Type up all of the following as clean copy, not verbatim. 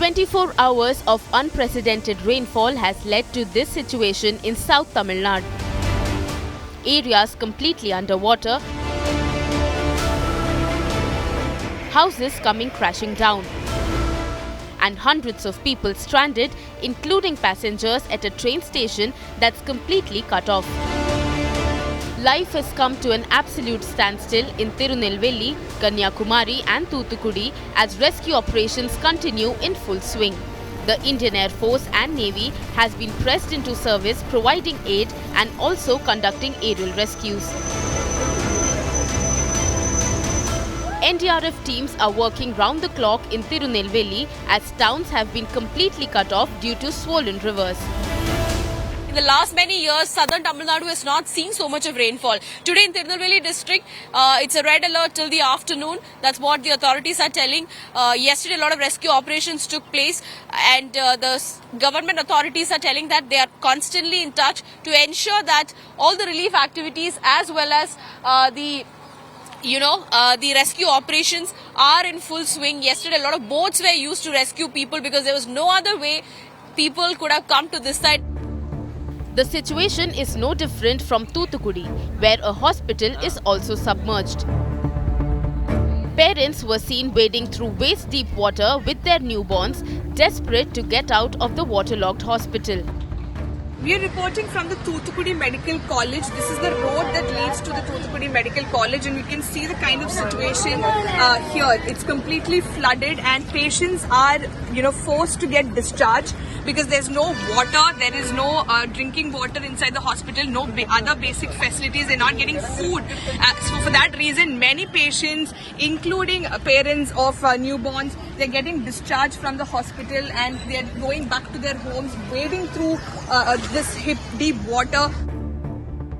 24 hours of unprecedented rainfall has led to this situation in South Tamil Nadu. Areas completely underwater, houses coming crashing down, and hundreds of people stranded, including passengers at a train station that's completely cut off. Life has come to an absolute standstill in Tirunelveli, Kanyakumari and Thoothukudi as rescue operations continue in full swing. The Indian Air Force and Navy has been pressed into service providing aid and also conducting aerial rescues. NDRF teams are working round the clock in Tirunelveli as towns have been completely cut off due to swollen rivers. In the last many years, southern Tamil Nadu has not seen so much of rainfall. Today in Tirunelveli district, it's a red alert till the afternoon. That's what the authorities are telling. Yesterday, a lot of rescue operations took place, and the government authorities are telling that they are constantly in touch to ensure that all the relief activities as well as the rescue operations are in full swing. Yesterday, a lot of boats were used to rescue people because there was no other way people could have come to this side. The situation is no different from Thoothukudi, where a hospital is also submerged. Parents were seen wading through waist-deep water with their newborns, desperate to get out of the waterlogged hospital. We are reporting from the Thoothukudi Medical College. This is the road that leads to the Thoothukudi Medical College, and we can see the kind of situation here. It's completely flooded, and patients are, forced to get discharged because there's no water, there is no drinking water inside the hospital, no other basic facilities. They're not getting food. So for that reason, many patients, including parents of newborns, they're getting discharged from the hospital and they're going back to their homes, wading through this hip-deep water.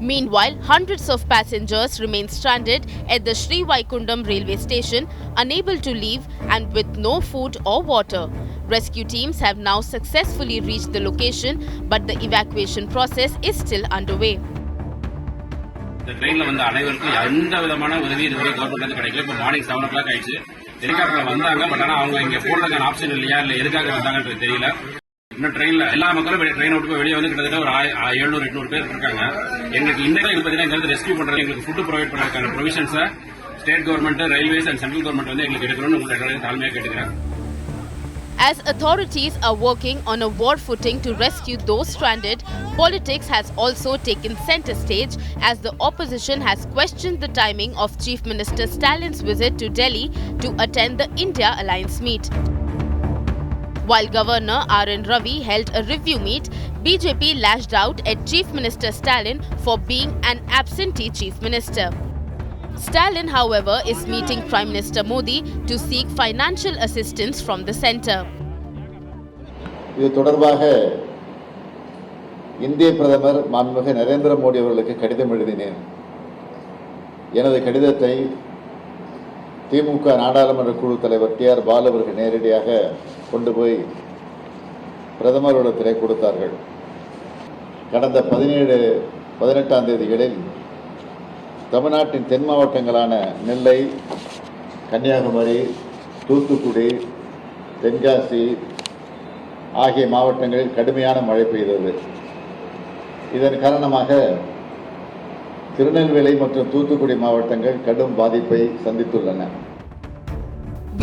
Meanwhile, hundreds of passengers remain stranded at the Sri Vaikundam railway station, unable to leave and with no food or water. Rescue teams have now successfully reached the location, but the evacuation process is still underway. The trainல வந்த அனைவருக்கும் எந்த விதமான உதவி இதுவரை கவர்மெண்ட்ல கிடைக்கல. இப்போ morning 7 o'clock ஆயிடுச்சு. ஹெலிகாப்டர்ல வந்தாங்க, பட் ஆனா அவங்க இங்க போறதுக்கான ஆப்ஷன் இல்லையா, இல்ல எதுக்காக வந்தாங்கன்றது தெரியல. இன்னும் ட்ரெயின்ல எல்லா மக்களும் ட்ரெயின் விட்டு வெளியே வந்து கிட்டத்தட்ட ஒரு 700-800 பேர் இருக்காங்க. எங்களுக்கு இந்த இது பார்த்தீங்கன்னா ரெஸ்கியூ பண்றது, எங்களுக்கு ஃபுட் ப்ரொவைட் பண்றதுக்கான ப்ரொவிஷன்ஸை state government, railways and central government வந்து எங்களுக்கு எடுக்கணும்னு உங்களை தாழ்மையாக கேட்டுக்கிறேன். As authorities are working on a war footing to rescue those stranded, politics has also taken center stage as the opposition has questioned the timing of Chief Minister Stalin's visit to Delhi to attend the India Alliance meet. While Governor R.N. Ravi held a review meet, BJP lashed out at Chief Minister Stalin for being an absentee Chief Minister. Stalin, however, is meeting Prime Minister Modi to seek financial assistance from the centre. இது தொடர்பாக இந்திய பிரதமர் மாண்புமிகு நரேந்திர மோடி அவர்களுக்கு கடிதம் எழுதினேன். எனது கடிதத்தை திமுக நாடாளுமன்ற குழு தலைவர் டி.ஆர். பாலு அவர்கள் நேரடியாக கொண்டு போய் பிரதமரிடத்திலே கொடுத்தார்கள். கடந்த 17-18 தேதிகளில் தமிழ்நாட்டின் தென் மாவட்டங்களான நெல்லை, கன்னியாகுமரி, தூத்துக்குடி, தென்காசி ஆகிய மாவட்டங்களில் கடுமையான மழை பெய்தது. இதன் காரணமாக திருநெல்வேலி மற்றும் தூத்துக்குடி மாவட்டங்கள் கடும் பாதிப்பை சந்தித்துள்ளன.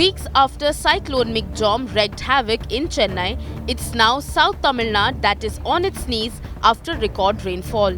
Weeks after Cyclone Mikjom wreaked havoc in Chennai, it's now South Tamil Nadu that is on its knees after record rainfall.